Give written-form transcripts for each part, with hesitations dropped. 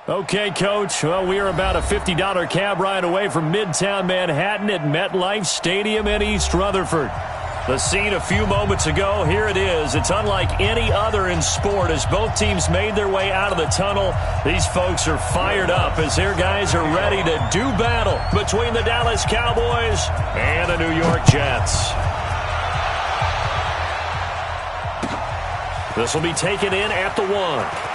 Okay, Coach. Well, we are about a $50 cab ride away from Midtown Manhattan at MetLife Stadium in East Rutherford. The scene a few moments ago, here it is. It's unlike any other in sport as both teams made their way out of the tunnel. These folks are fired up as their guys are ready to do battle between the Dallas Cowboys and the New York Jets. This will be taken in at the 1.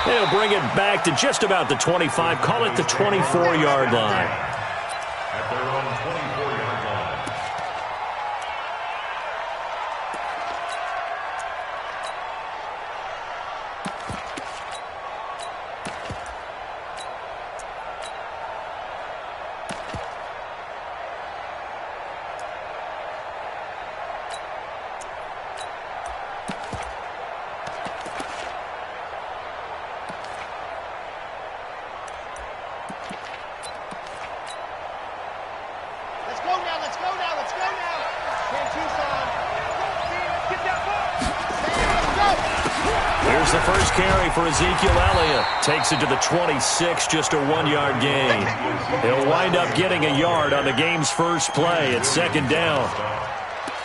They'll bring it back to just about the 25. Call it the 24-yard line. At their own 24-yard line. Here's the first carry for Ezekiel Elliott. Takes it to the 26, just a 1-yard gain. He'll wind up getting a yard on the game's first play at second down.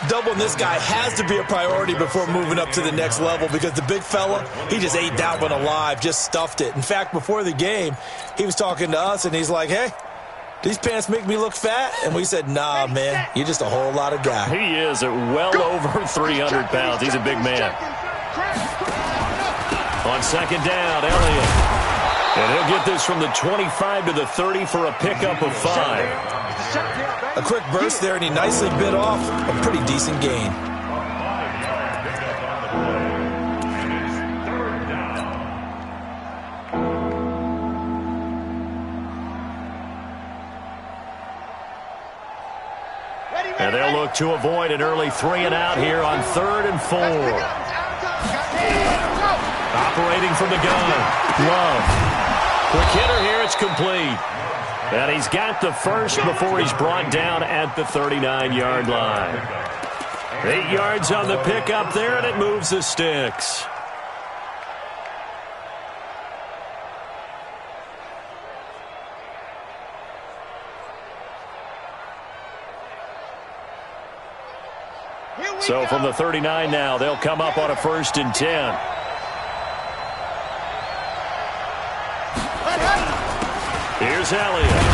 Doubling this guy has to be a priority before moving up to the next level because the big fella, he just ate that one alive, just stuffed it. In fact, before the game, he was talking to us, and he's like, hey, these pants make me look fat? And we said, nah, man, you're just a whole lot of guy. He is at well over 300 pounds. He's a big man. On second down, Elliott. And he'll get this from the 25 to the 30 for a pickup of 5. A quick burst there, and he nicely bit off a pretty decent gain. And they'll look to avoid an early 3-and-out here on 3rd and 4. Operating from the gun. Love. Quick hitter here. It's complete. And he's got the first before he's brought down at the 39-yard line. 8 yards on the pickup there, and it moves the sticks. So from the 39 now, they'll come up on a 1st and 10. Here's Elliott.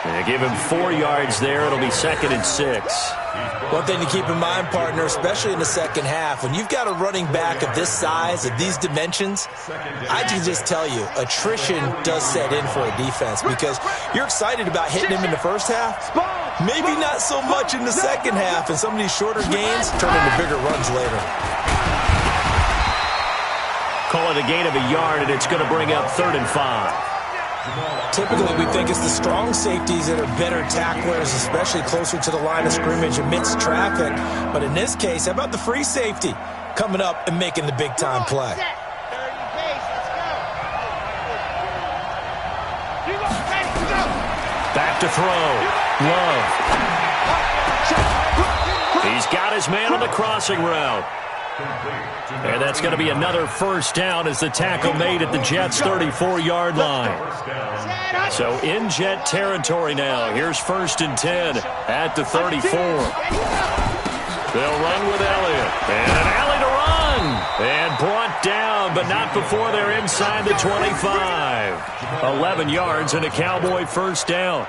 They give him 4 yards there. It'll be 2nd and 6. One thing to keep in mind, partner, especially in the second half, when you've got a running back of this size, of these dimensions, I can just tell you, attrition does set in for a defense because you're excited about hitting him in the first half. Maybe not so much in the second half, and some of these shorter gains turn into bigger runs later. Call it a gain of a yard, and it's going to bring up 3rd and 5. Typically, we think it's the strong safeties that are better tacklers, especially closer to the line of scrimmage amidst traffic. But in this case, how about the free safety coming up and making the big-time play? Back to throw. Love. He's got his man on the crossing route. And that's going to be another 1st down as the tackle made at the Jets' 34-yard line. So in Jet territory now. Here's 1st and 10 at the 34. They'll run with Elliott. And an alley to run. And brought down, but not before they're inside the 25. 11 yards and a Cowboy 1st down.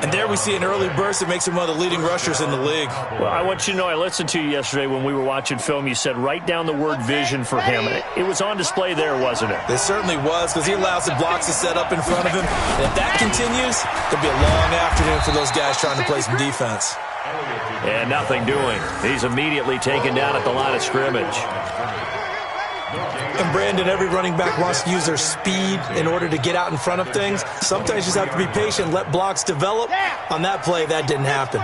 And there we see an early burst that makes him one of the leading rushers in the league. Well, I want you to know, I listened to you yesterday when we were watching film. You said write down the word vision for him. It was on display there, wasn't it? It certainly was, because he allows the blocks to set up in front of him. And if that continues, it'll be a long afternoon for those guys trying to play some defense. And nothing doing. He's immediately taken down at the line of scrimmage. And Brandon, every running back wants to use their speed in order to get out in front of things. Sometimes you just have to be patient, let blocks develop. On that play, that didn't happen.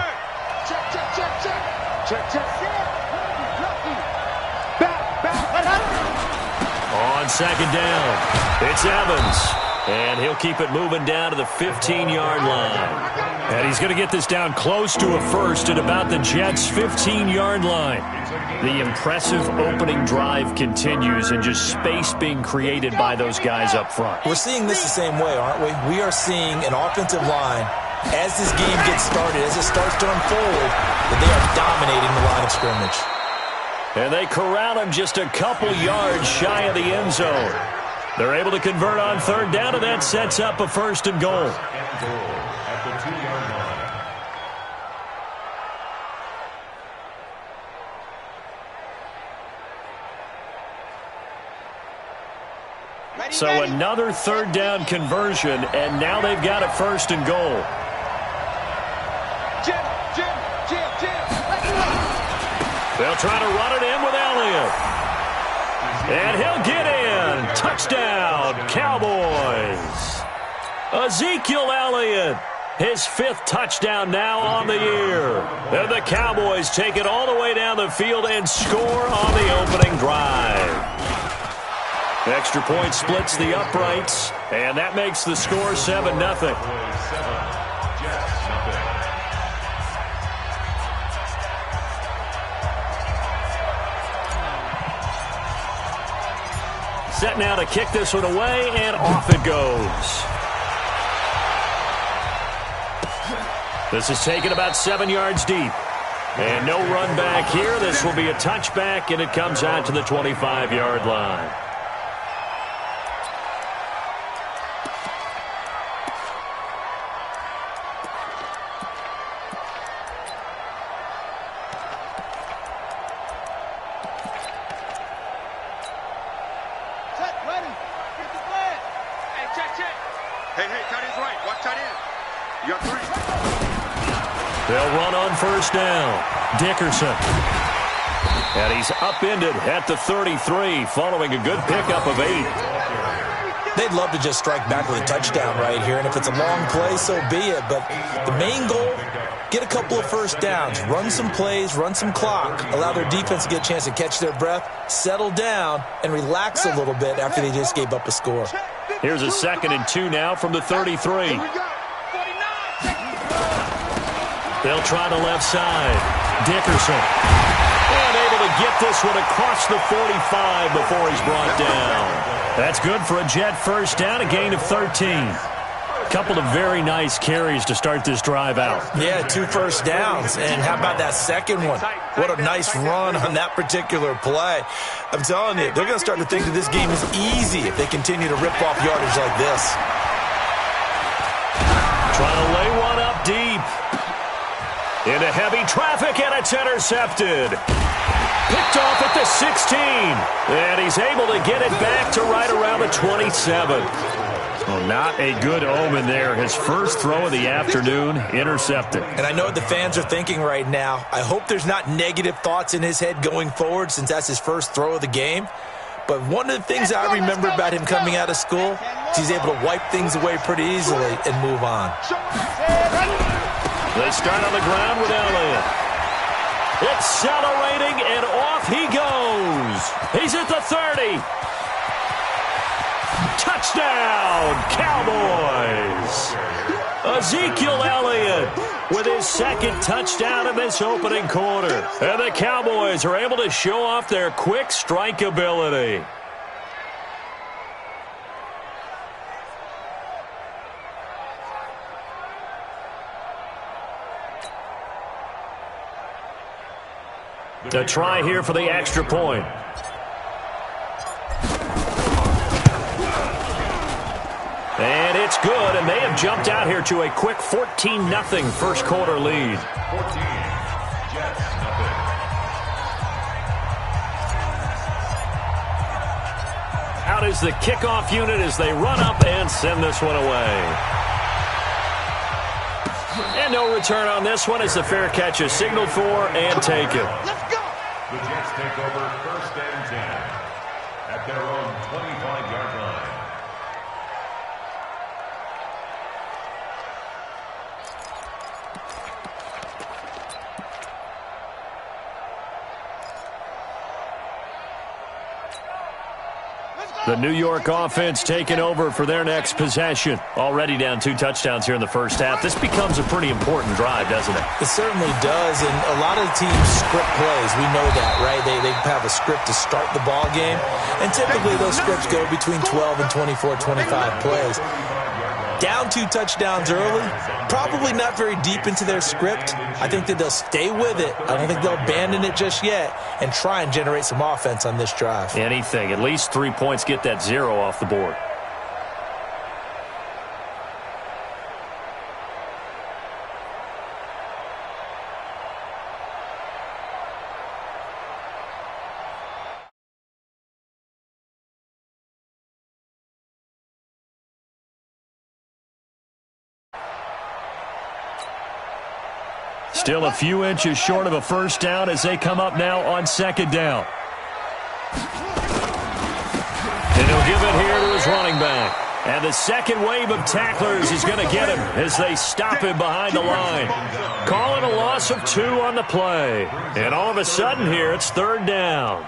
On second down, it's Evans. And he'll keep it moving down to the 15-yard line. And he's going to get this down close to a first at about the Jets' 15-yard line. The impressive opening drive continues and just space being created by those guys up front. We're seeing this the same way, aren't we? We are seeing an offensive line, as this game gets started, as it starts to unfold, that they are dominating the line of scrimmage. And they corral him just a couple yards shy of the end zone. They're able to convert on third down, and that sets up a first and goal. At the 2-yard line. So another third down conversion, and now they've got a first and goal. Jim. They'll try to run it in with Elliott. And he'll get in. Touchdown, Cowboys. Ezekiel Elliott, his 5th touchdown now on the year. And the Cowboys take it all the way down the field and score on the opening drive. Extra point splits the uprights, and that makes the score 7-0. Set now to kick this one away, and off it goes. This is taken about 7 yards deep. And no run back here. This will be a touchback, and it comes out to the 25-yard line. They'll run on first down. Dickerson. And he's upended at the 33 following a good pickup of 8. They'd love to just strike back with a touchdown right here, and if it's a long play, so be it. But the main goal, get a couple of first downs, run some plays, run some clock, allow their defense to get a chance to catch their breath, settle down, and relax a little bit after they just gave up a score. Here's a 2nd and 2 now from the 33. They'll try the left side. Dickerson. And able to get this one across the 45 before he's brought down. That's good for a Jet first down, a gain of 13. A couple of very nice carries to start this drive out. Yeah, 2 first downs. And how about that second one? What a nice run on that particular play. I'm telling you, they're going to start to think that this game is easy if they continue to rip off yardage like this. Trying to lay one up deep. Into heavy traffic, and it's intercepted. Picked off at the 16. And he's able to get it back to right around the 27. Well, not a good omen there. His first throw of the afternoon, intercepted. And I know what the fans are thinking right now. I hope there's not negative thoughts in his head going forward since that's his first throw of the game. But one of the things I remember about him coming out of school is he's able to wipe things away pretty easily and move on. They start on the ground with Elliott. Accelerating, and off he goes. He's at the 30. Touchdown, Cowboys. Ezekiel Elliott with his 2nd touchdown in this opening quarter. And the Cowboys are able to show off their quick strike ability. A try here for the extra point. And it's good, and they have jumped out here to a quick 14-0 first quarter lead. 14, Jets, nothing. Out is the kickoff unit as they run up and send this one away. And no return on this one as the fair catch is signaled for and taken. Let's go. The Jets take over 1st and 10 at their own 25-yard line. Let's go. The New York offense taking over for their next possession. Already down 2 touchdowns here in the first half. This becomes a pretty important drive, doesn't it? It certainly does, and a lot of the teams script plays. We know that, right? They have a script to start the ball game, and typically those scripts go between 12 and 24, 25 plays. Down 2 touchdowns early, probably not very deep into their script. I think that they'll stay with it. I don't think they'll abandon it just yet and try and generate some offense on this drive. Anything. At least 3 points, get that 0 off the board. Still a few inches short of a first down as they come up now on second down. And he'll give it here to his running back. And the second wave of tacklers is going to get him as they stop him behind the line. Calling a loss of 2 on the play. And all of a sudden here, it's third down.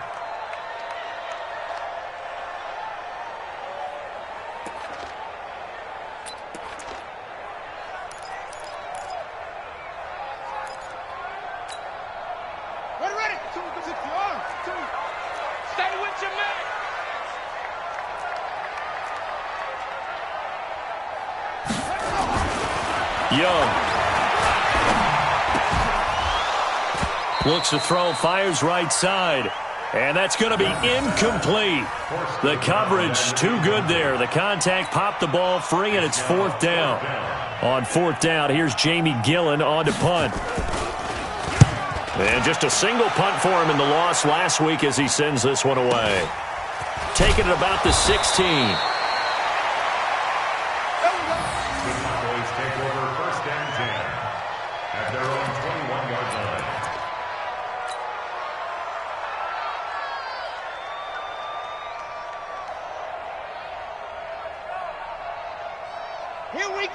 Young looks to throw, fires right side, and that's going to be incomplete. The coverage too good there. The contact popped the ball free, and it's fourth down. On fourth down, here's Jamie Gillen on to punt. And just a single punt for him in the loss last week as he sends this one away. Taking it about the 16.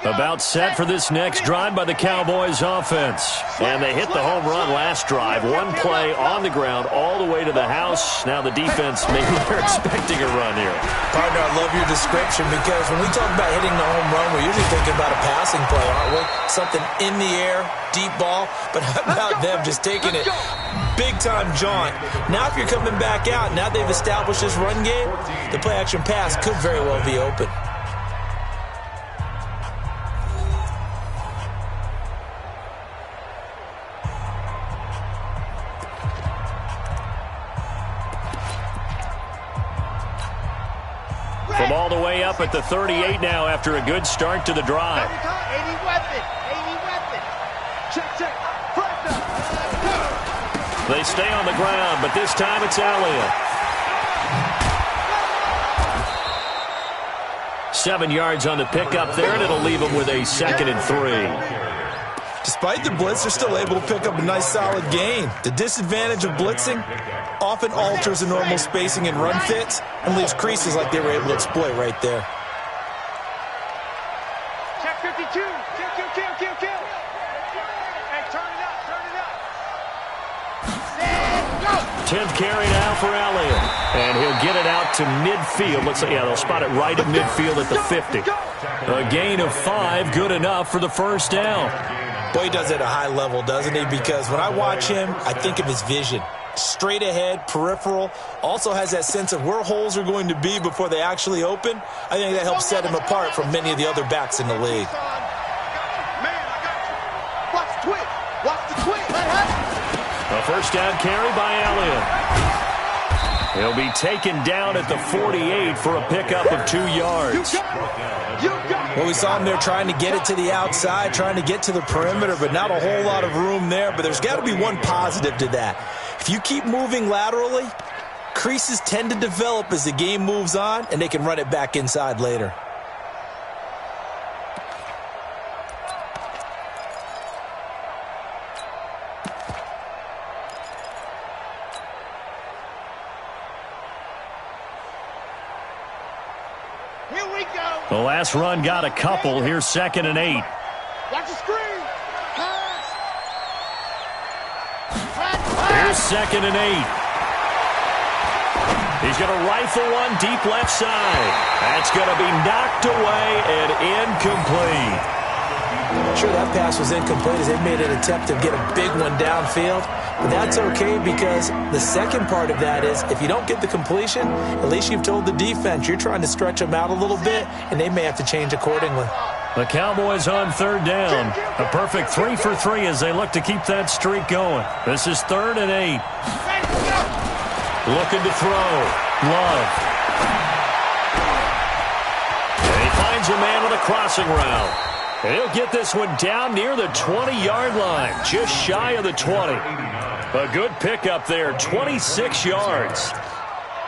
About set for this next drive by the Cowboys offense. And they hit the home run last drive. One play on the ground all the way to the house. Now the defense, maybe they're expecting a run here. Partner, I love your description because when we talk about hitting the home run, we're usually thinking about a passing play, aren't we? Something in the air, deep ball. But how about them just taking it big-time jaunt? Now if you're coming back out, now they've established this run game, the play-action pass could very well be open. From all the way up at the 38 now after a good start to the drive. 80 weapon. Check. They stay on the ground, but this time it's Elliott. 7 yards on the pickup there, and it'll leave them with a 2nd and 3. Despite the blitz, they're still able to pick up a nice solid gain. The disadvantage of blitzing often alters the normal spacing and run fits and leaves creases like they were able to exploit right there. Check 52. Kill. Hey, turn it up. Set, go. 10th carry now for Elliott. And he'll get it out to midfield. Looks like, yeah, they'll spot it right at midfield at the 50. A gain of 5, good enough for the first down. Boy, he does it at a high level, doesn't he? Because when I watch him, I think of his vision. Straight ahead, peripheral, also has that sense of where holes are going to be before they actually open. I think that helps set him apart from many of the other backs in the league. Watch the twitch. A first down carry by Elliott. He'll be taken down at the 48 for a pickup of 2 yards. Well, we saw him there trying to get it to the outside, trying to get to the perimeter, but not a whole lot of room there. But there's got to be one positive to that. If you keep moving laterally, creases tend to develop as the game moves on, and they can run it back inside later. The last run got a couple. Here's 2nd and 8. Watch the screen. Here's 2nd and 8. He's going to rifle one deep left side. That's going to be knocked away and incomplete. Sure, that pass was incomplete as they made an attempt to get a big one downfield. But that's okay because the second part of that is if you don't get the completion, at least you've told the defense you're trying to stretch them out a little bit, and they may have to change accordingly. The Cowboys on third down. A perfect 3 for 3 as they look to keep that streak going. This is 3rd and 8. Looking to throw. Love. And he finds a man with a crossing route. And he'll get this one down near the 20-yard line, just shy of the 20. A good pickup there, 26 yards.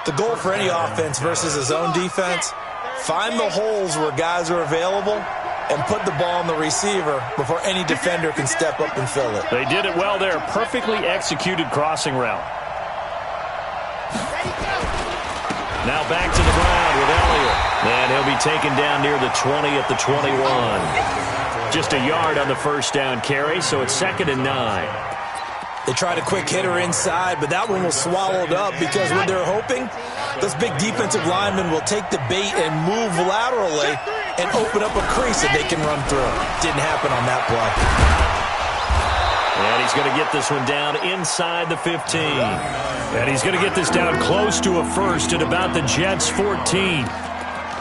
The goal for any offense versus his own defense, find the holes where guys are available and put the ball on the receiver before any defender can step up and fill it. They did it well there. Perfectly executed crossing route. Now back to the ground with Elliott. And he'll be taken down near the 20 at the 21. Just a yard on the first down carry, so it's 2nd and 9. They tried a quick hitter inside, but that one was swallowed up because what they're hoping, those big defensive linemen will take the bait and move laterally and open up a crease that they can run through. Didn't happen on that play. And he's going to get this one down inside the 15. And he's going to get this down close to a first at about the Jets' 14.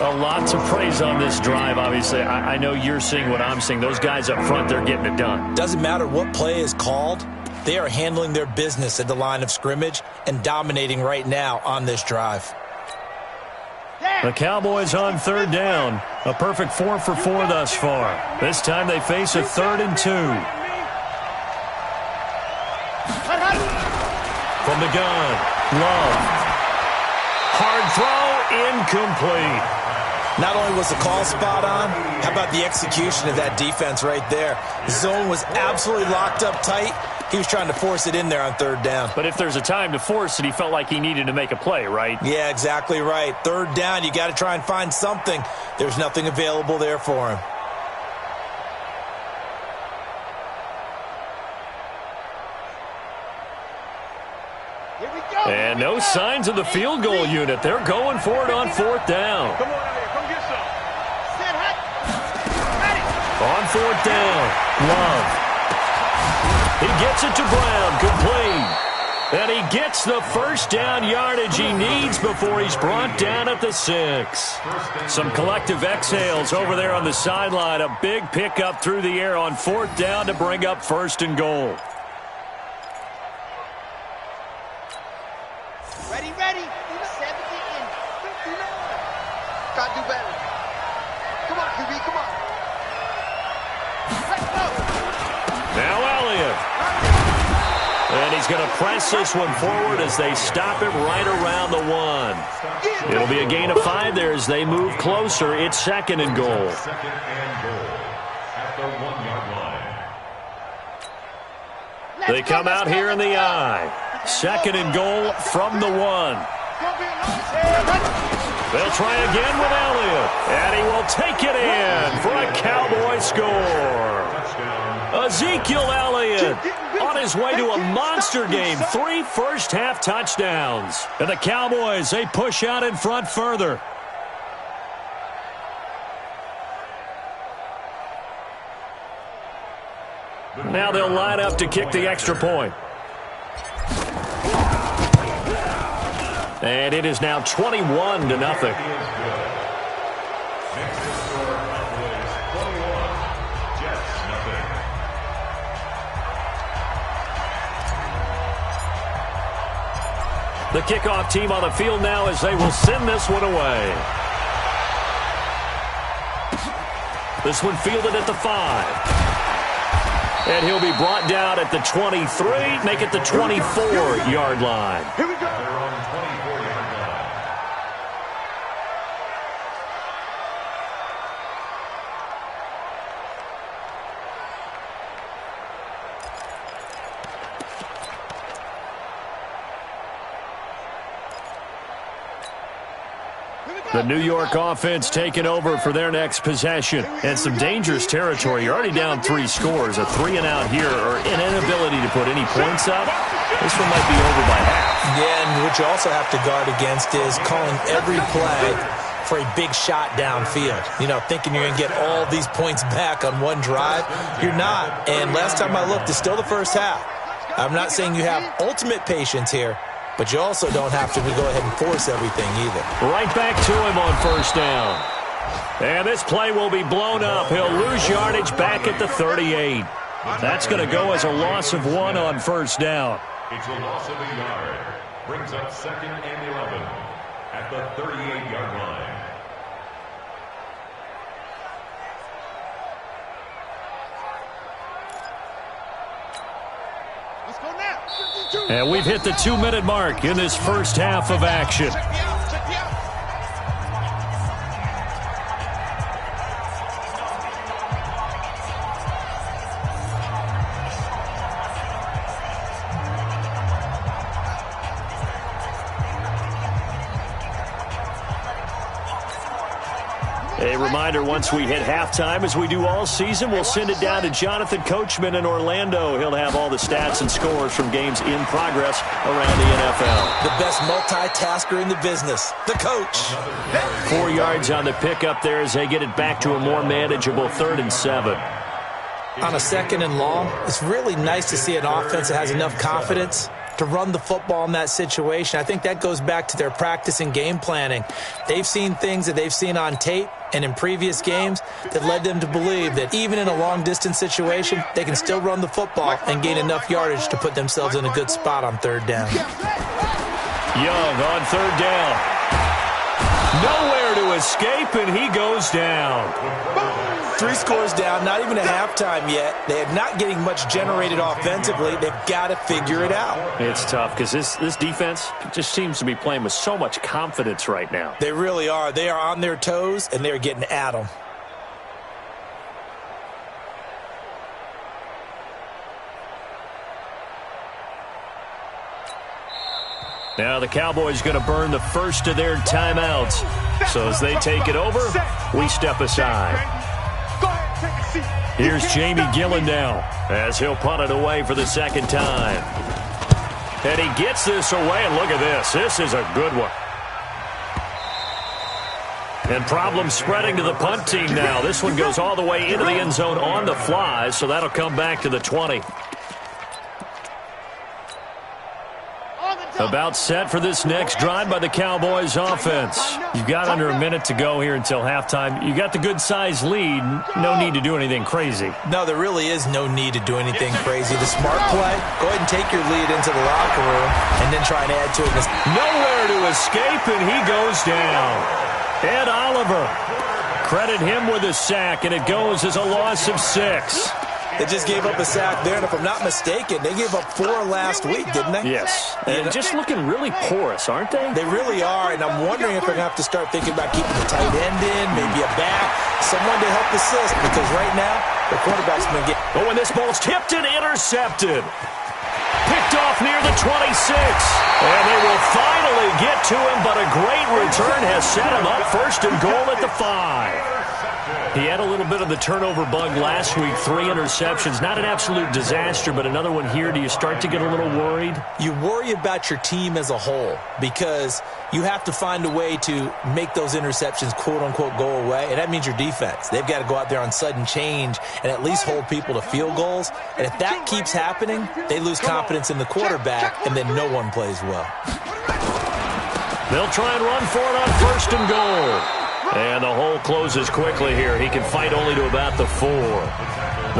Lots of praise on this drive, obviously. I know you're seeing what I'm seeing. Those guys up front, they're getting it done. Doesn't matter what play is called. They are handling their business at the line of scrimmage and dominating right now on this drive. The Cowboys on third down. A perfect 4 for 4 thus far. This time they face a 3rd and 2. From the gun, Love. Hard throw, incomplete. Not only was the call spot on, how about the execution of that defense right there? The zone was absolutely locked up tight. He was trying to force it in there on third down. But if there's a time to force it, he felt like he needed to make a play, right? Yeah, exactly right. Third down, you got to try and find something. There's nothing available there for him. And no signs of the field goal unit. They're going for it on 4th down. Come on out here. Come get some. Sit hot. On 4th down, Love. He gets it to Brown, complete. And he gets the first down yardage he needs before he's brought down at the 6. Some collective exhales over there on the sideline. A big pickup through the air on 4th down to bring up 1st and goal. Ready. 70 and 59. Gotta do better. Come on, QB, come on. Let's go. Now Elliott. And he's going to press this one forward as they stop him right around the 1. It'll be a gain of 5 there as they move closer. It's 2nd and goal. 2nd and goal at the 1-yard line. They come out here in the I. 2nd and goal from the 1. They'll try again with Elliott. And he will take it in for a Cowboy score. Ezekiel Elliott on his way to a monster game. 3 first-half touchdowns. And the Cowboys, they push out in front further. Now they'll line up to kick the extra point. And it is now 21-0. The kickoff team on the field now as they will send this one away. This one fielded at the 5. And he'll be brought down at the 23, make it the 24-yard line. Here we go. They're on the 24-yard line. Here we go. The New York offense taking over for their next possession. And some dangerous territory. You're already down 3 scores. A 3-and-out here or an inability to put any points up. This one might be over by half. Yeah, and what you also have to guard against is calling every play for a big shot downfield. You know, thinking you're going to get all these points back on one drive. You're not. And last time I looked, it's still the first half. I'm not saying you have ultimate patience here, but you also don't have to go ahead and force everything either. Right back to him on first down. And this play will be blown up. He'll lose yardage back at the 38. That's going to go as a loss of 1 on first down. It's a loss of a yard. Brings up 2nd and 11 at the 38-yard line. And we've hit the 2-minute mark in this first half of action. A reminder, once we hit halftime, as we do all season, we'll send it down to Jonathan Coachman in Orlando. He'll have all the stats and scores from games in progress around the NFL. The best multitasker in the business, the coach. 4 yards on the pickup there as they get it back to a more manageable 3rd and 7. On a 2nd and long, it's really nice to see an offense that has enough confidence to run the football in that situation. I think that goes back to their practice and game planning. They've seen things that they've seen on tape and in previous games that led them to believe that even in a long-distance situation, they can still run the football and gain enough yardage to put themselves in a good spot on 3rd down. Young on 3rd down. Nowhere to escape, and he goes down. 3 scores down, not even at halftime yet. They are not getting much generated offensively. They've got to figure it out. It's tough because this defense just seems to be playing with so much confidence right now. They really are. They are on their toes, and they're getting at them. Now the Cowboys going to burn the first of their timeouts. So as they take it over, we step aside. Here's Jamie Gillen now as he'll punt it away for the 2nd time. And he gets this away, and look at this. This is a good one. And problems spreading to the punt team now. This one goes all the way into the end zone on the fly, so that'll come back to the 20. About set for this next drive by the Cowboys offense. You've got under a minute to go here until halftime. You got the good-sized lead. No need to do anything crazy. No, there really is no need to do anything crazy. The smart play, go ahead and take your lead into the locker room and then try and add to it. Nowhere to escape, and he goes down. Ed Oliver, credit him with a sack, and it goes as a loss of 6. They just gave up a sack there, and if I'm not mistaken, they gave up 4 last week, didn't they? Yes. And just looking really porous, aren't they? They really are, and I'm wondering if they're going to have to start thinking about keeping the tight end in, maybe a back, someone to help assist, because right now, the quarterback's going to get... Oh, and this ball's tipped and intercepted. Picked off near the 26. And they will finally get to him, but a great return has set him up 1st and goal at the 5. He had a little bit of the turnover bug last week, 3 interceptions. Not an absolute disaster, but another one here. Do you start to get a little worried? You worry about your team as a whole because you have to find a way to make those interceptions, quote-unquote, go away, and that means your defense. They've got to go out there on sudden change and at least hold people to field goals, and if that keeps happening, they lose confidence in the quarterback, and then no one plays well. They'll try and run for it on 1st and goal. And the hole closes quickly here. He can fight only to about the 4.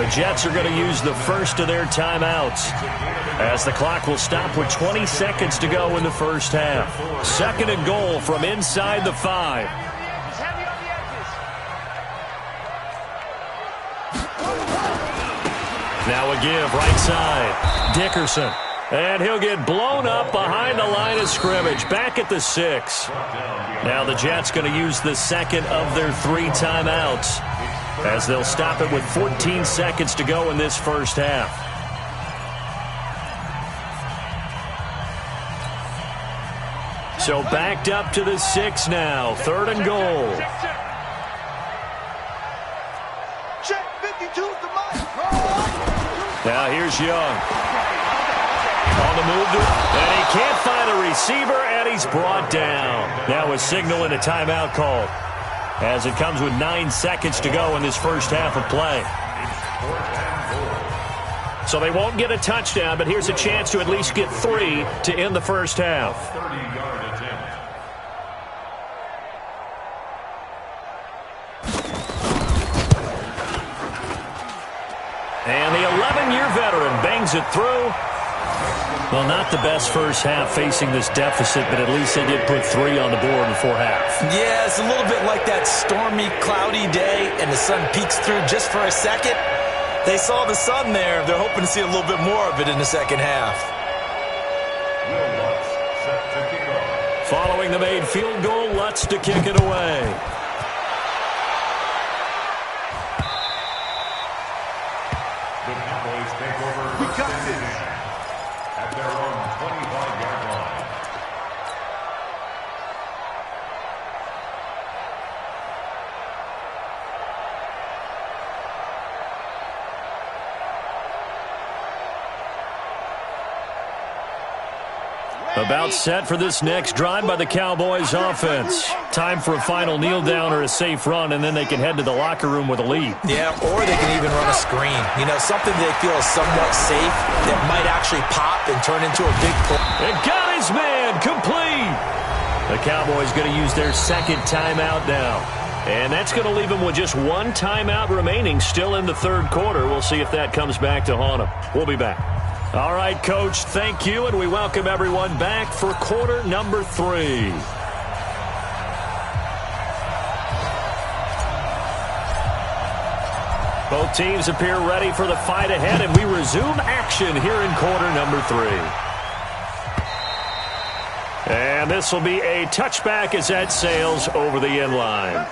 The Jets are going to use the first of their timeouts as the clock will stop with 20 seconds to go in the first half. 2nd and goal from inside the 5. Now a give right side. Dickerson. And he'll get blown up behind the line of scrimmage. Back at the 6. Now the Jets going to use the 2nd of their 3 timeouts as they'll stop it with 14 seconds to go in this first half. So backed up to the 6 now. 3rd and goal. Check 52's the mic. Now here's Young. On the move, and he can't find a receiver, and he's brought down. Now a signal and a timeout call, as it comes with 9 seconds to go in this first half of play. So they won't get a touchdown, but here's a chance to at least get 3 to end the first half. 30-yard attempt. And the 11-year veteran bangs it through. Well, not the best first half facing this deficit, but at least they did put 3 on the board before half. Yeah, it's a little bit like that stormy, cloudy day, and the sun peeks through just for a second. They saw the sun there. They're hoping to see a little bit more of it in the second half. Set to kick off. Following the made field goal, Lutz to kick it away. The Cowboys take over first and 10 at their own 25-yard line. About set for this next drive by the Cowboys offense. Time for a final kneel down or a safe run, and then they can head to the locker room with a lead. Yeah, or they can even run a screen. You know, something they feel is somewhat safe that might actually pop and turn into a big play. It got his man complete. The Cowboys going to use their second timeout now. And that's going to leave them with just 1 timeout remaining still in the 3rd quarter. We'll see if that comes back to haunt them. We'll be back. All right, Coach, thank you, and we welcome everyone back for quarter number 3. Both teams appear ready for the fight ahead, and we resume action here in quarter number 3. And this will be a touchback as that sails over the end line.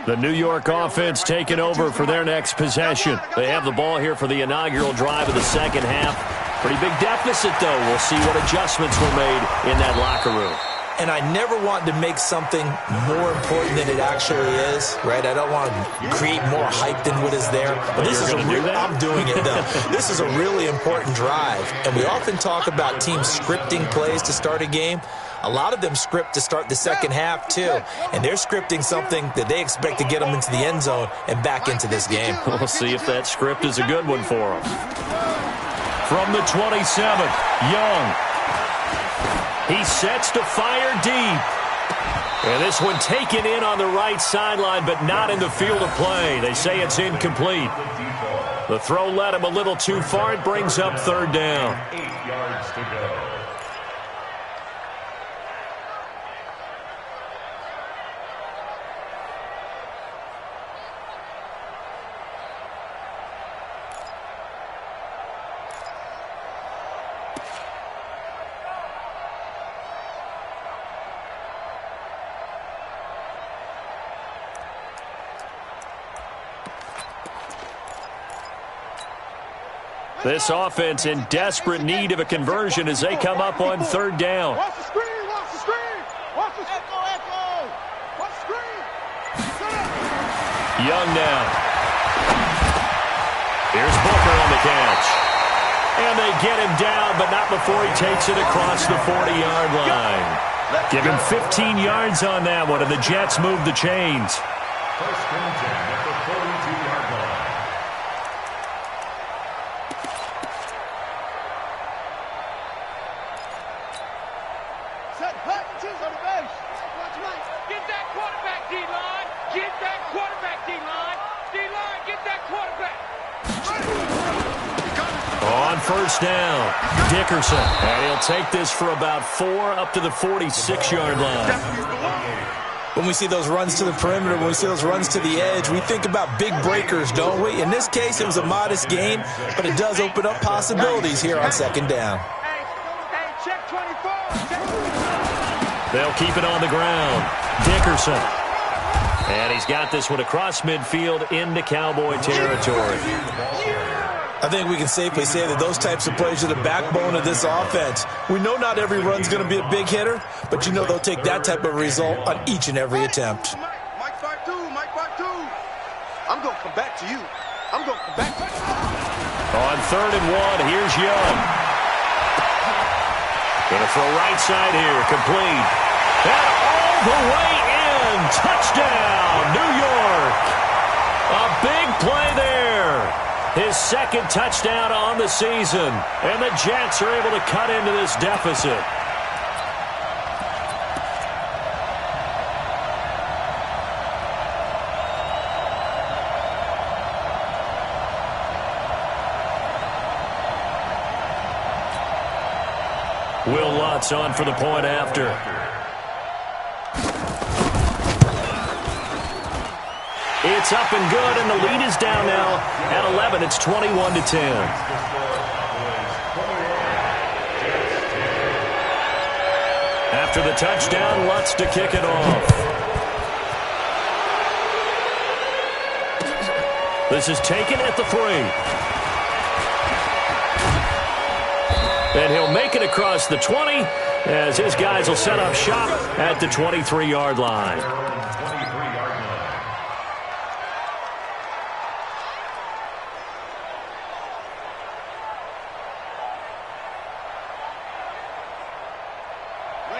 The New York offense taking over for their next possession. They have the ball here for the inaugural drive of the second half. Pretty big deficit, though. We'll see what adjustments were made in that locker room. And I never want to make something more important than it actually is, right? I don't want to create more hype than what is there. But this is I'm doing it, though. This is a really important drive. And we often talk about teams scripting plays to start a game. A lot of them script to start the second half, too. And they're scripting something that they expect to get them into the end zone and back into this game. We'll see if that script is a good one for them. From the 27, Young. He sets to fire deep. And this one taken in on the right sideline, but not in the field of play. They say it's incomplete. The throw led him a little too far. It brings up 3rd down. 8 yards to go. This offense in desperate need of a conversion as they come up on 3rd down. Watch the screen, watch the screen. Watch the echo. Watch the screen. Young now. Here's Booker on the catch. And they get him down, but not before he takes it across the 40-yard line. Give him 15 yards on that one, and the Jets move the chains. First and 10 at the 42-yard line. Set Hutchinson's on the bench. Watch right. Get that quarterback, D-line. Get that quarterback, D-line. D-line, get that quarterback. On 1st down, Dickerson. And he'll take this for about 4 up to the 46-yard line. When we see those runs to the perimeter, when we see those runs to the edge, we think about big breakers, don't we? In this case, it was a modest gain, but it does open up possibilities here on 2nd down. Hey, check 24. They'll keep it on the ground. Dickerson. And he's got this one across midfield into Cowboy territory. I think we can safely say that those types of plays are the backbone of this offense. We know not every run's going to be a big hitter, but you know they'll take that type of result on each and every attempt. Mike 5-2, Mike 5-2. I'm going to come back to you. I'm going to come back to you. On 3rd and 1, here's Young. Going to throw right side here, complete. And all the way in. Touchdown, New York. A big play there. His second touchdown on the season. And the Jets are able to cut into this deficit. Will Lutz on for the point after. It's up and good, and the lead is down now at 11. It's 21-10. After the touchdown, Lutz to kick it off. This is taken at the 3. And he'll make it across the 20 as his guys will set up shop at the 23-yard line.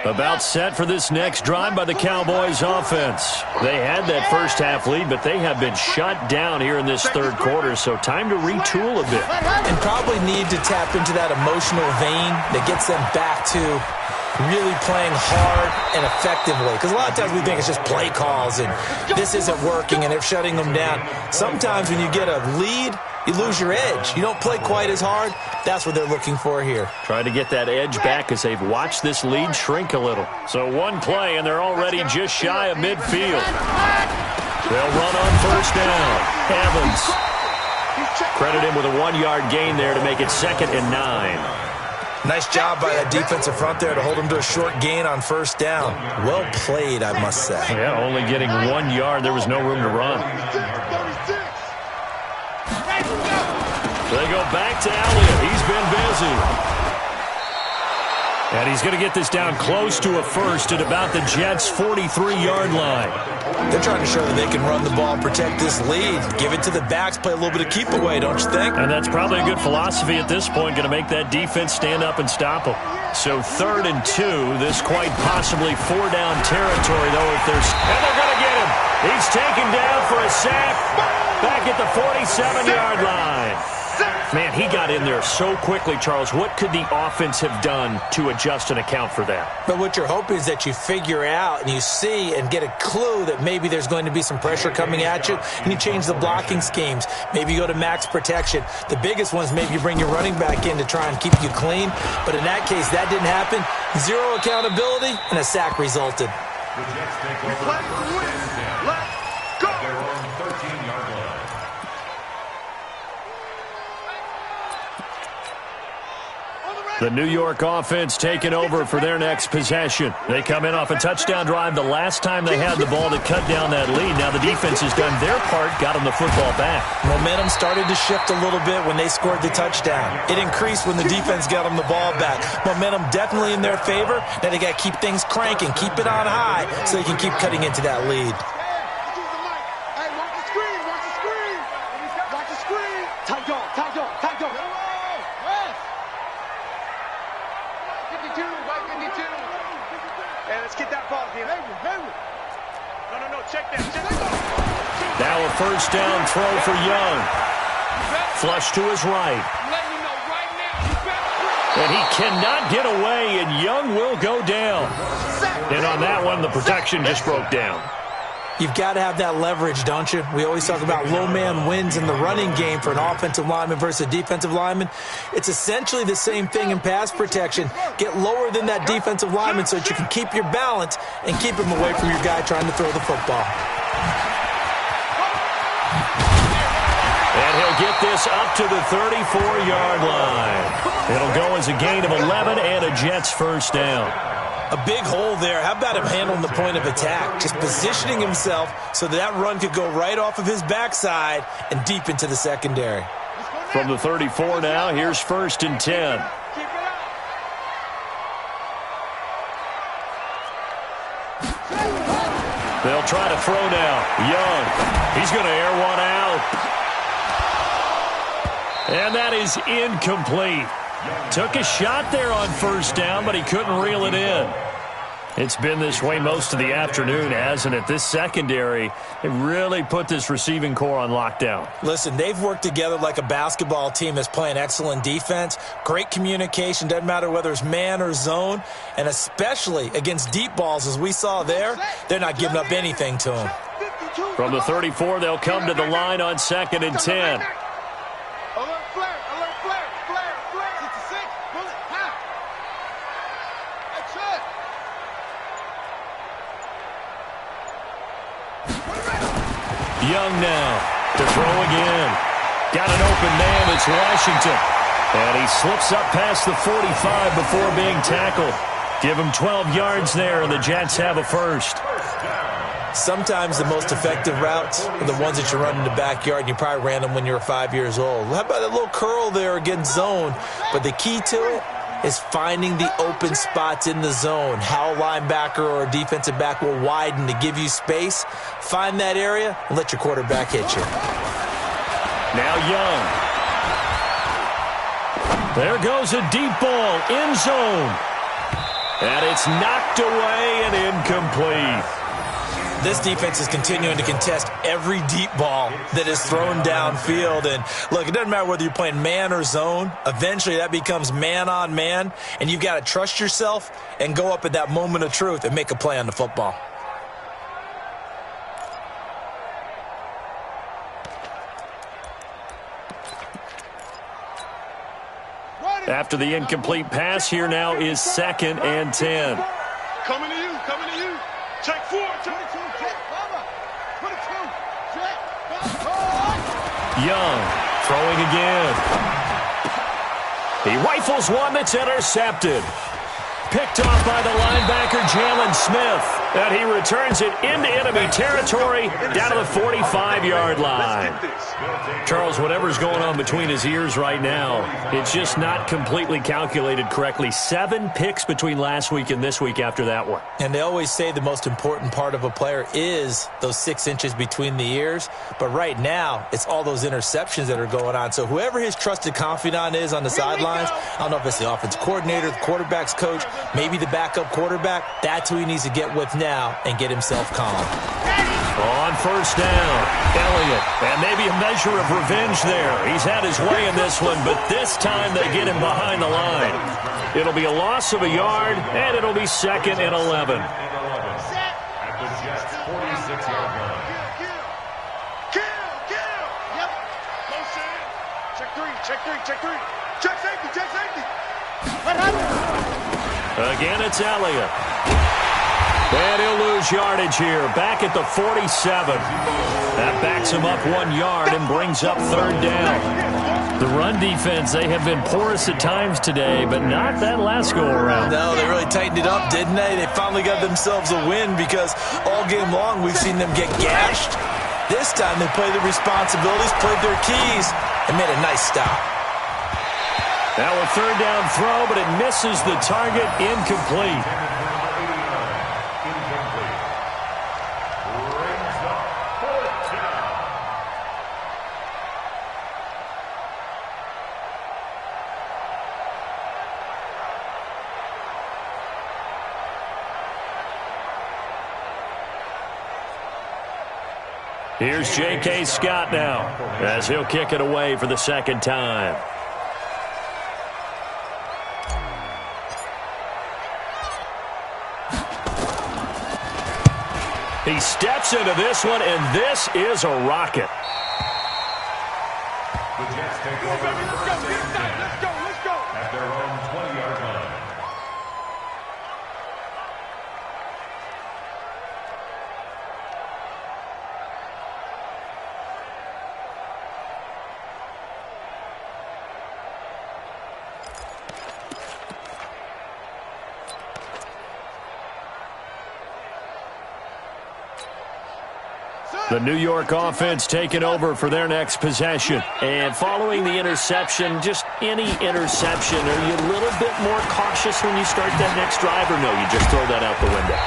About set for this next drive by the Cowboys offense. They had that first half lead, but they have been shut down here in this third quarter, so time to retool a bit. And probably need to tap into that emotional vein that gets them back to really playing hard and effectively. Because a lot of times we think it's just play calls and this isn't working and they're shutting them down. Sometimes when you get a lead, you lose your edge. You don't play quite as hard. That's what they're looking for here. Trying to get that edge back as they've watched this lead shrink a little. So one play, and they're already just shy of midfield. They'll run on first down. Evans. Credit him with a 1-yard gain there to make it 2nd and 9. Nice job by that defensive front there to hold him to a short gain on first down. Well played, I must say. Yeah, only getting 1 yard. There was no room to run. They go back to Elliott. He's been busy. And he's going to get this down close to a first at about the Jets' 43-yard line. They're trying to show that they can run the ball, protect this lead, give it to the backs, play a little bit of keep away, don't you think? And that's probably a good philosophy at this point, going to make that defense stand up and stop them. So 3rd and 2, this quite possibly 4-down territory, though, if there's... And they're going to get him. He's taken down for a sack back at the 47-yard line. Man, he got in there so quickly, Charles. What could the offense have done to adjust and account for that? But what you're hoping is that you figure out and you see and get a clue that maybe there's going to be some pressure coming at you, and you change the blocking schemes. Maybe you go to max protection. The biggest one is maybe you bring your running back in to try and keep you clean. But in that case, that didn't happen. 0 accountability, and a sack resulted. Let's go. Their own 13-yard line. The New York offense taking over for their next possession. They come in off a touchdown drive the last time they had the ball to cut down that lead. Now the defense has done their part, got them the football back. Momentum started to shift a little bit when they scored the touchdown. It increased when the defense got them the ball back. Momentum definitely in their favor. Now they got to keep things cranking, keep it on high so they can keep cutting into that lead. Hey, watch the screen, watch the screen. Watch the screen. Tight dog, tight dog, tight dog. 52, right 52. Hey, let's get that ball here. No, check that. Now a first down throw for Young. Flush to his right. And he cannot get away, and Young will go down. And on that one, the protection just broke down. You've got to have that leverage, don't you? We always talk about low man wins in the running game for an offensive lineman versus a defensive lineman. It's essentially the same thing in pass protection. Get lower than that defensive lineman so that you can keep your balance and keep him away from your guy trying to throw the football. And he'll get this up to the 34-yard line. It'll go as a gain of 11 and a Jets first down. A big hole there. How about him handling the point of attack? Just positioning himself so that run could go right off of his backside and deep into the secondary. From the 34 now, here's 1st and 10. They'll try to throw now. Young. He's going to air one out. And that is incomplete. Took a shot there on 1st down, but he couldn't reel it in. It's been this way most of the afternoon, hasn't it? This secondary, they really put this receiving core on lockdown. Listen, they've worked together like a basketball team that's playing excellent defense. Great communication, doesn't matter whether it's man or zone. And especially against deep balls, as we saw there, they're not giving up anything to them. From the 34, they'll come to the line on 2nd and 10. Young now to throw again. Got an open man. It's Washington. And he slips up past the 45 before being tackled. Give him 12 yards there, and the Jets have a first. Sometimes the most effective routes are the ones that you run in the backyard, and you probably ran them when you were 5 years old. How about that little curl there against zone? But the key to it is finding the open spots in the zone. How a linebacker or a defensive back will widen to give you space. Find that area and let your quarterback hit you. Now Young. There goes a deep ball in zone. And it's knocked away and incomplete. This defense is continuing to contest every deep ball that is thrown downfield. And look, it doesn't matter whether you're playing man or zone. Eventually that becomes man on man. And you've got to trust yourself and go up at that moment of truth and make a play on the football. After the incomplete pass, here now is 2nd and 10. Coming to you, coming to you. Check 4, check 2, check. Young throwing again. He rifles one that's intercepted. Picked off by the linebacker, Jalen Smith. And he returns it into enemy territory down to the 45-yard line. Charles, whatever's going on between his ears right now, it's just not completely calculated correctly. 7 picks between last week and this week after that one. And they always say the most important part of a player is those 6 inches between the ears. But right now, it's all those interceptions that are going on. So whoever his trusted confidant is on the sidelines, I don't know if it's the offensive coordinator, the quarterback's coach, maybe the backup quarterback, that's who he needs to get with now and get himself calm. On 1st down, Elliott, and maybe a measure of revenge there. He's had his way in this one, but this time they get him behind the line. It'll be a loss of a yard, and it'll be 2nd and 11. At the Jets' 46-yard line. Kill. Yep. Close in. Check 3, check 3, check 3. Check safety, check safety. What happened? Again, it's Elliott. And he'll lose yardage here, back at the 47. That backs him up 1 yard and brings up 3rd down. The run defense, they have been porous at times today, but not that last go-around. No, they really tightened it up, didn't they? They finally got themselves a win because all game long we've seen them get gashed. This time they played their responsibilities, played their keys, and made a nice stop. Now a 3rd down throw, but it misses the target, incomplete. Here's J.K. Scott now as he'll kick it away for the 2nd time. He steps into this one, and this is a rocket. The Jets take over Let's go. at their own 20-yard line. The New York offense taking over for their next possession. And following the interception, just any interception, are you a little bit more cautious when you start that next drive, or no, you just throw that out the window?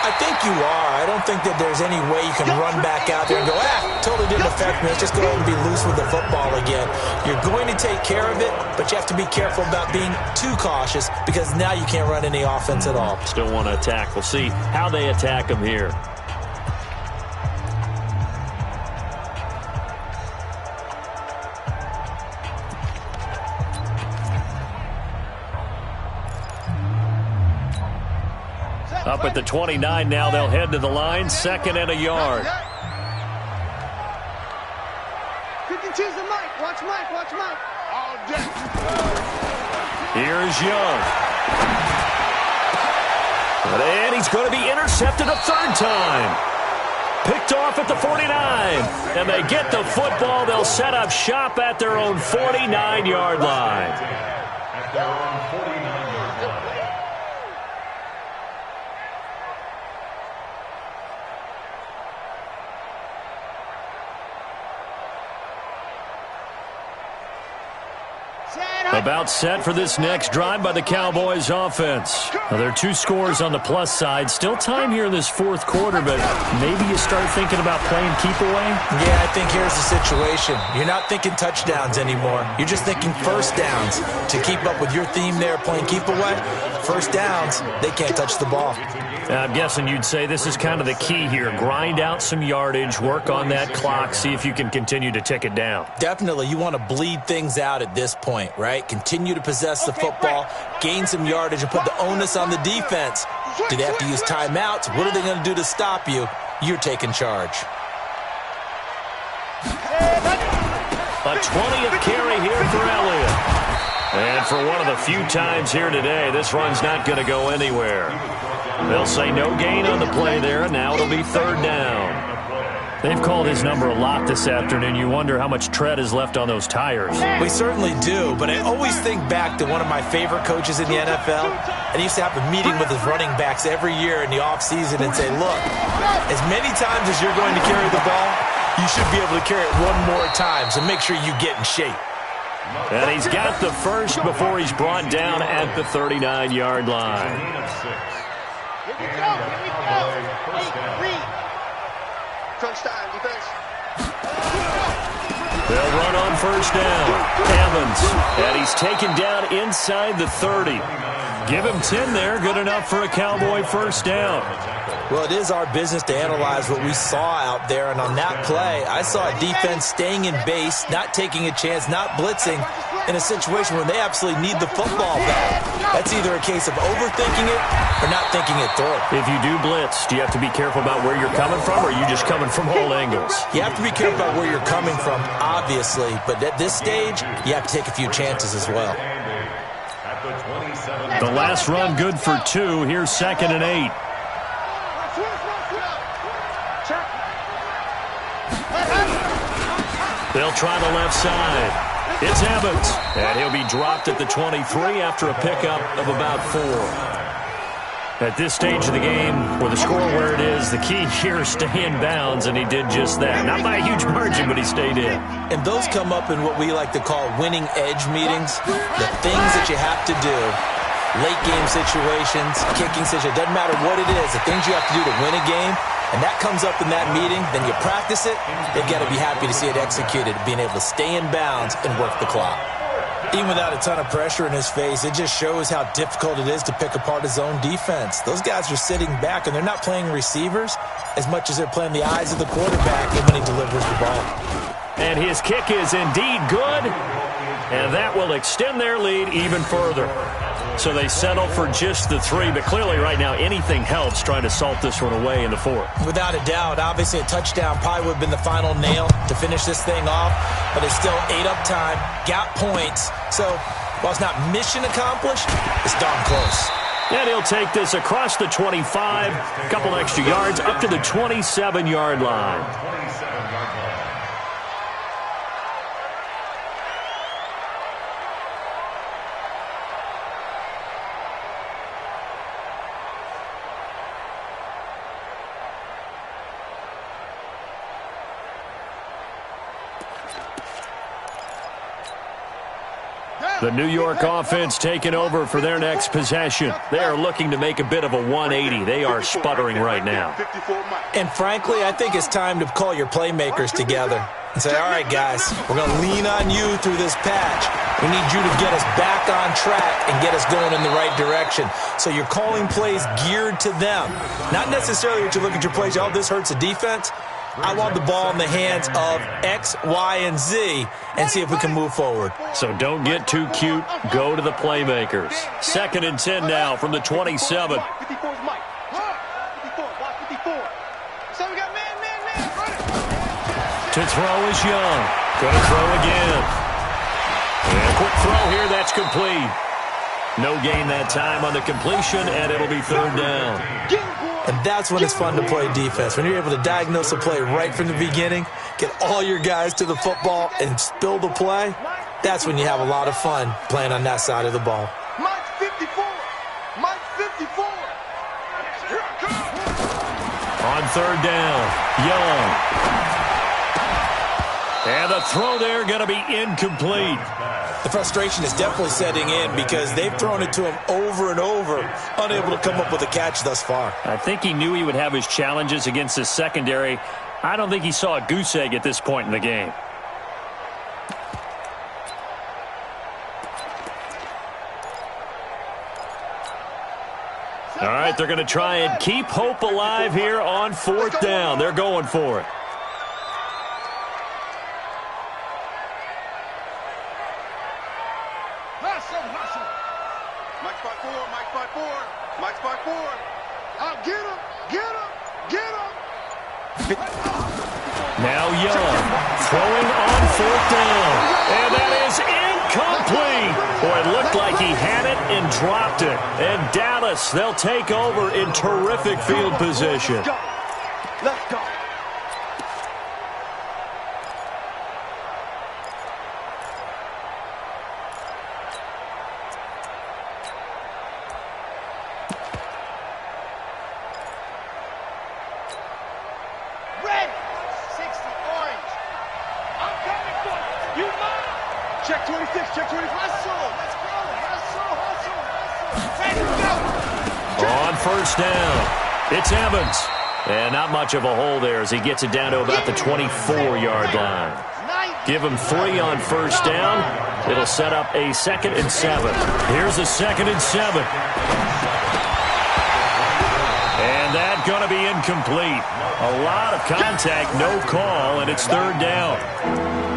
I think you are. I don't think that there's any way you can run back out there and go, totally didn't affect me. Let's just go ahead and be loose with the football again. You're going to take care of it, but you have to be careful about being too cautious because now you can't run any offense at all. Still want to attack. We'll see how they attack them here. Up at the 29 now, they'll head to the line, 2nd and a yard. 52's the Mike. Watch Mike. Watch Mike. Here's Young. And he's going to be intercepted a 3rd time. Picked off at the 49. And they get the football. They'll set up shop at their own 49-yard line. At their own 49-yard line. About set for this next drive by the Cowboys offense. Now, there are 2 scores on the plus side. Still time here in this 4th quarter, but maybe you start thinking about playing keep away? Yeah, I think here's the situation. You're not thinking touchdowns anymore. You're just thinking 1st downs. To keep up with your theme there, playing keep away, 1st downs, they can't touch the ball. I'm guessing you'd say this is kind of the key here. Grind out some yardage, work on that clock, see if you can continue to tick it down. Definitely. You want to bleed things out at this point, right? Continue to possess the football, gain some yardage, and put the onus on the defense. Do they have to use timeouts? What are they going to do to stop you? You're taking charge. A 20th carry here for Elliott. And for one of the few times here today, this run's not going to go anywhere. They'll say no gain on the play there, and now it'll be 3rd down. They've called his number a lot this afternoon. You wonder how much tread is left on those tires. We certainly do, but I always think back to one of my favorite coaches in the NFL, and he used to have a meeting with his running backs every year in the offseason and say, look, as many times as you're going to carry the ball, you should be able to carry it 1 more time, so make sure you get in shape. And he's got the first before he's brought down at the 39-yard line. Here we go. Crunch time, defense. They'll run on 1st down. Evans, and he's taken down inside the 30. Give him 10 there, good enough for a Cowboy 1st down. Well, it is our business to analyze what we saw out there, and on that play, I saw a defense staying in base, not taking a chance, not blitzing, in a situation where they absolutely need the football back. That's either a case of overthinking it or not thinking it through. If you do blitz, do you have to be careful about where you're coming from, or are you just coming from all angles? You have to be careful about where you're coming from, obviously, but at this stage, you have to take a few chances as well. The last run good for 2. Here's 2nd and 8. They'll try the left side. It's Evans, and he'll be dropped at the 23 after a pickup of about 4. At this stage of the game, with the score where it is, the key here is stay in bounds, and he did just that. Not by a huge margin, but he stayed in. And those come up in what we like to call winning edge meetings. The things that you have to do, late game situations, kicking situations, doesn't matter what it is, the things you have to do to win a game, and that comes up in that meeting, then you practice it, they've got to be happy to see it executed, being able to stay in bounds and work the clock. Even without a ton of pressure in his face, it just shows how difficult it is to pick apart his own defense. Those guys are sitting back, and they're not playing receivers as much as they're playing the eyes of the quarterback when he delivers the ball. And his kick is indeed good, and that will extend their lead even further. So they settle for just the 3, but clearly right now anything helps trying to salt this one away in the 4th. Without a doubt, obviously a touchdown probably would have been the final nail to finish this thing off, but it's still 8 up time, got points. So while it's not mission accomplished, it's darn close. And he'll take this across the 25, a couple extra yards, up to the 27-yard line. The New York offense taking over for their next possession. They are looking to make a bit of a 180. They are sputtering right now. And frankly, I think it's time to call your playmakers together and say, all right, guys, we're going to lean on you through this patch. We need you to get us back on track and get us going in the right direction. So you're calling plays geared to them. Not necessarily that you look at your plays, oh, this hurts the defense. I want the ball in the hands of X, Y, and Z and see if we can move forward. So don't get too cute. Go to the playmakers. 2nd and 10 now from the 27. To throw is Young. Going to throw again. And a quick throw here. That's complete. No gain that time on the completion, and it'll be 3rd down. And that's when it's fun to play defense. When you're able to diagnose a play right from the beginning, get all your guys to the football, and spill the play, that's when you have a lot of fun playing on that side of the ball. Mike 54. Mike 54. On 3rd down, Young. And the throw there going to be incomplete. The frustration is definitely setting in because they've thrown it to him over and over, unable to come up with a catch thus far. I think he knew he would have his challenges against his secondary. I don't think he saw a goose egg at this point in the game. All right, they're going to try and keep hope alive here on 4th down. They're going for it. Now Young throwing on 4th down. And that is incomplete. Boy, it looked like he had it and dropped it. And Dallas, they'll take over in terrific field position. Let's go. Check 26, check 26. Hustle, let's go. Hustle. On 1st down, it's Evans. And not much of a hole there as he gets it down to about the 24-yard line. Give him 3 on 1st down. It'll set up a 2nd and 7. Here's a 2nd and 7. And that's going to be incomplete. A lot of contact, no call, and it's 3rd down.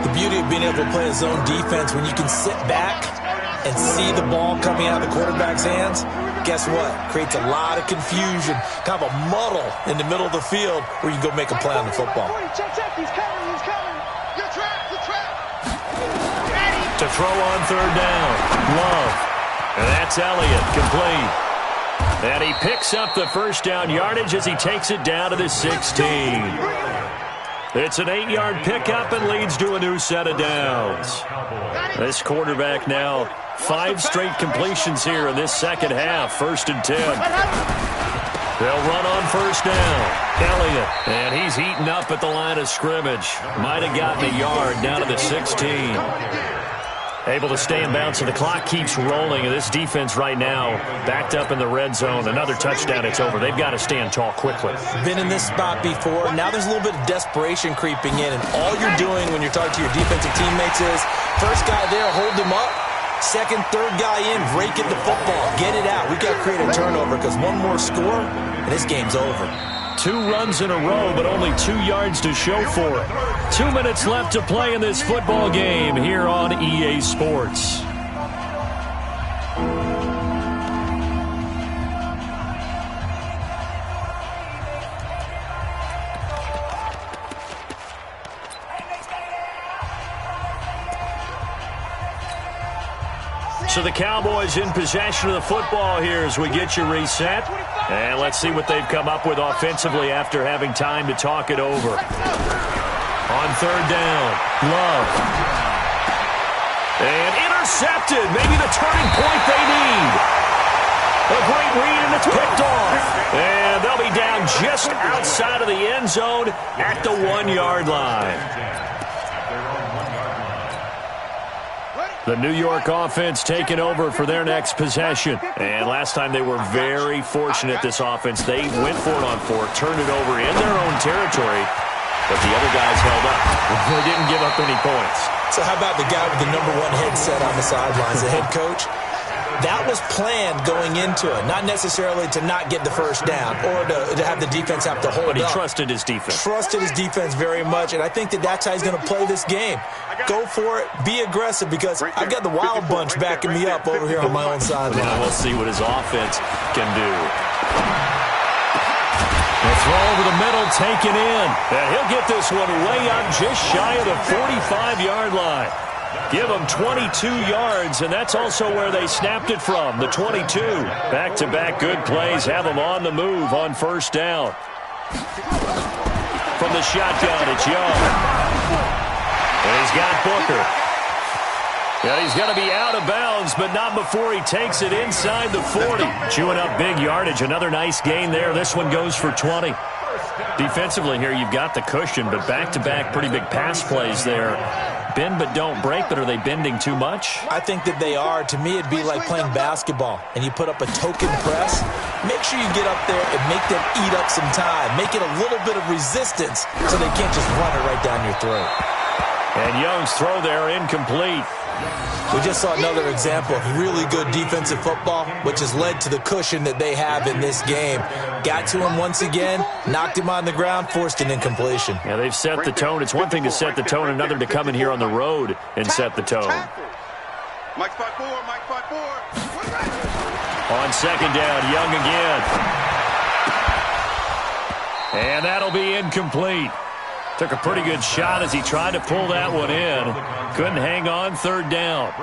The beauty of being able to play a zone defense when you can sit back and see the ball coming out of the quarterback's hands, guess what? Creates a lot of confusion, kind of a muddle in the middle of the field where you can go make a play on the football. He's coming. You're trapped. To throw on 3rd down, Love. And that's Elliott, complete. And he picks up the 1st down yardage as he takes it down to the 16. It's an 8-yard pickup and leads to a new set of downs. This quarterback now 5 straight completions here in this 2nd half. 1st and 10. They'll run on 1st down. Elliott, and he's heating up at the line of scrimmage. Might have gotten a yard down to the 16. Able to stay in bounds, so the clock keeps rolling. And this defense right now backed up in the red zone. Another touchdown, it's over. They've got to stand tall quickly. Been in this spot before. Now there's a little bit of desperation creeping in. And all you're doing when you're talking to your defensive teammates is, first guy there, hold him up. 2nd, 3rd guy in, break it the football. Get it out. We've got to create a turnover because one more score, and this game's over. 2 runs in a row, but only 2 yards to show for it. 2 minutes left to play in this football game here on EA Sports. So the Cowboys in possession of the football here as we get you reset. And let's see what they've come up with offensively after having time to talk it over. On 3rd down, Love. And intercepted. Maybe the turning point they need. A great read, and it's picked off. And they'll be down just outside of the end zone at the 1-yard line. The New York offense taking over for their next possession. And last time they were very fortunate, this offense. They went for it on fourth, turned it over in their own territory, but the other guys held up. They didn't give up any points. So how about the guy with the #1 headset on the sidelines, the head coach? That was planned going into it, not necessarily to not get the first down or to have the defense have to hold up. But he trusted his defense. Trusted his defense very much, and I think that's how he's going to play this game. Go for it. Be aggressive, because I've got the Wild Bunch backing me up over here on my own sideline. Yeah, we'll see what his offense can do. The throw over the middle, taken in. And he'll get this one way up just shy of the 45-yard line. Give them 22 yards, and that's also where they snapped it from, the 22. Back-to-back good plays have them on the move on first down. From the shotgun, it's Young. And he's got Booker. Yeah, he's going to be out of bounds, but not before he takes it inside the 40. Chewing up big yardage. Another nice gain there. This one goes for 20. Defensively here, you've got the cushion, but back-to-back pretty big pass plays there. Bend but don't break, but are they bending too much? I think that they are. To me, it'd be like playing basketball, and you put up a token press. Make sure you get up there and make them eat up some time. Make it a little bit of resistance so they can't just run it right down your throat. And Young's throw there incomplete. We just saw another example of really good defensive football, which has led to the cushion that they have in this game. Got to him once again, knocked him on the ground, forced an incompletion. Yeah, they've set the tone. It's one thing to set the tone, another to come in here on the road and set the tone. Mike 5-4, Mike 5-4. On second down, Young again. And that'll be incomplete. Took a pretty good shot as he tried to pull that one in. Couldn't hang on, third down.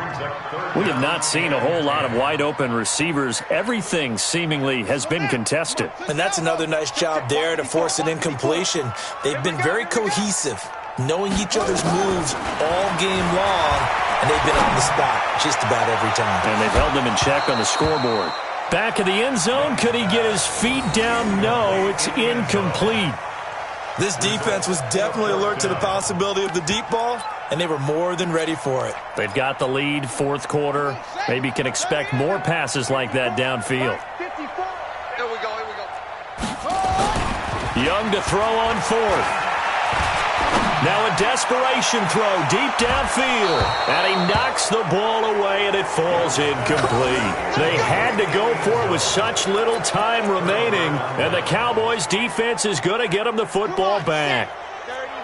We have not seen a whole lot of wide-open receivers. Everything seemingly has been contested. And that's another nice job there to force an incompletion. They've been very cohesive, knowing each other's moves all game long, and they've been on the spot just about every time. And they've held them in check on the scoreboard. Back of the end zone, could he get his feet down? No, it's incomplete. This defense was definitely alert to the possibility of the deep ball, and they were more than ready for it. They've got the lead, fourth quarter. Maybe can expect more passes like that downfield. Here we go, here we go. Young to throw on fourth. Now a desperation throw deep downfield. And he knocks the ball away, and it falls incomplete. They had to go for it with such little time remaining, and the Cowboys defense is going to get them the football back.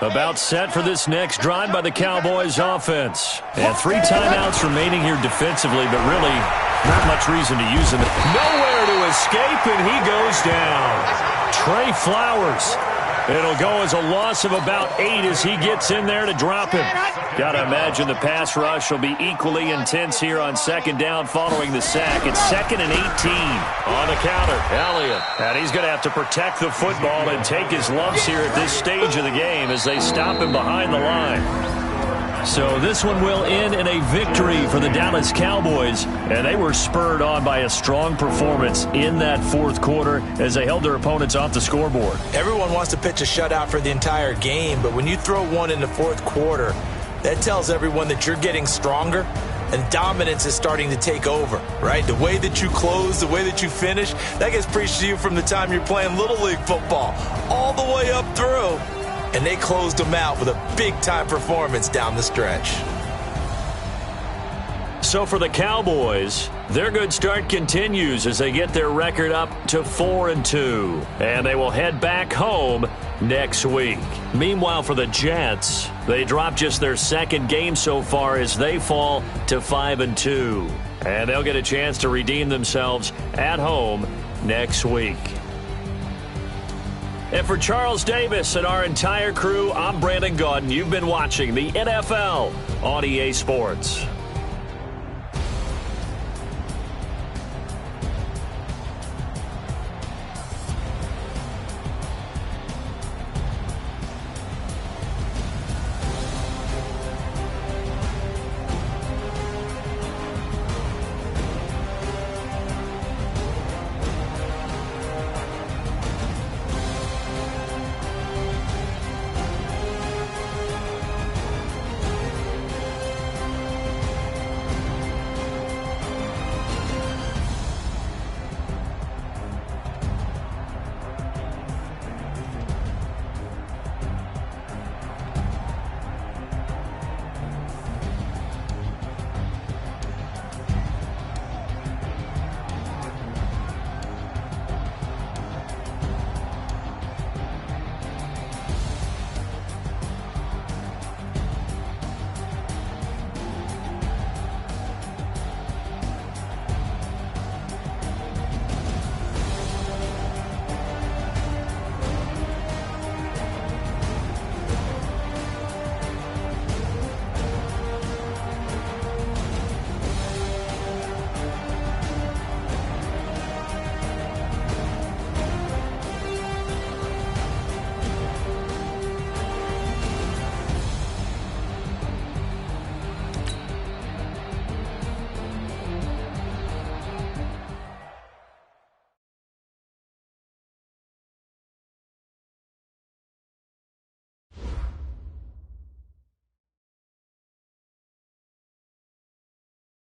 About set for this next drive by the Cowboys offense. And 3 timeouts remaining here defensively, but really not much reason to use them. Nowhere to escape, and he goes down. Trey Flowers. It'll go as a loss of about 8 as he gets in there to drop him. Got to imagine the pass rush will be equally intense here on second down following the sack. It's 2nd and 18 on the counter. Elliott. And he's going to have to protect the football and take his lumps here at this stage of the game as they stop him behind the line. So this one will end in a victory for the Dallas Cowboys, and they were spurred on by a strong performance in that fourth quarter as they held their opponents off the scoreboard. Everyone wants to pitch a shutout for the entire game, but when you throw one in the fourth quarter, that tells everyone that you're getting stronger and dominance is starting to take over, right? The way that you close, the way that you finish, that gets preached to you from the time you're playing Little League football all the way up through. And they closed them out with a big-time performance down the stretch. So for the Cowboys, their good start continues as they get their record up to 4-2. And they will head back home next week. Meanwhile, for the Jets, they dropped just their second game so far as they fall to 5-2. And they'll get a chance to redeem themselves at home next week. And for Charles Davis and our entire crew, I'm Brandon Gaudin. You've been watching the NFL on EA Sports.